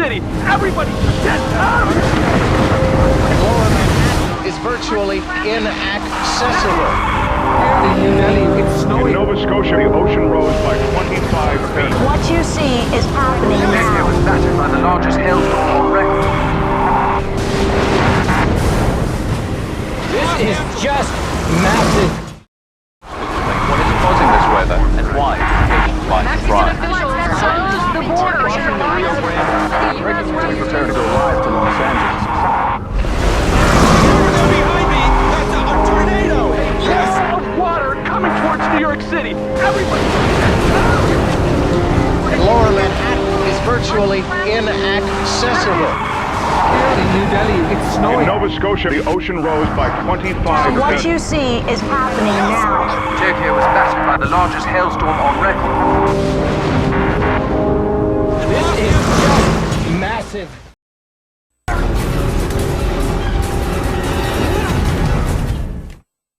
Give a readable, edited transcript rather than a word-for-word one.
City! Everybody, get out! Lower Manhattan is virtually inaccessible. Yvdbg, it's snowing. In Nova Scotia, the ocean rose by 25 feet. What you see is happening Yvdbg now. was battered by the largest hailstorm on record. This is just massive. What is causing this weather and why? By crime. The border. We prepare to go live to Los Angeles. Behind me! That's a tornado! Yes! Of water coming towards New York City! Everybody, get out! And lower Manhattan is virtually inaccessible. Yvdbg, it's In snowing. Nova Scotia, the ocean rose by 25 What feet. you see is happening now. Yvdbg was battered by the largest hailstorm on record. This is just massive.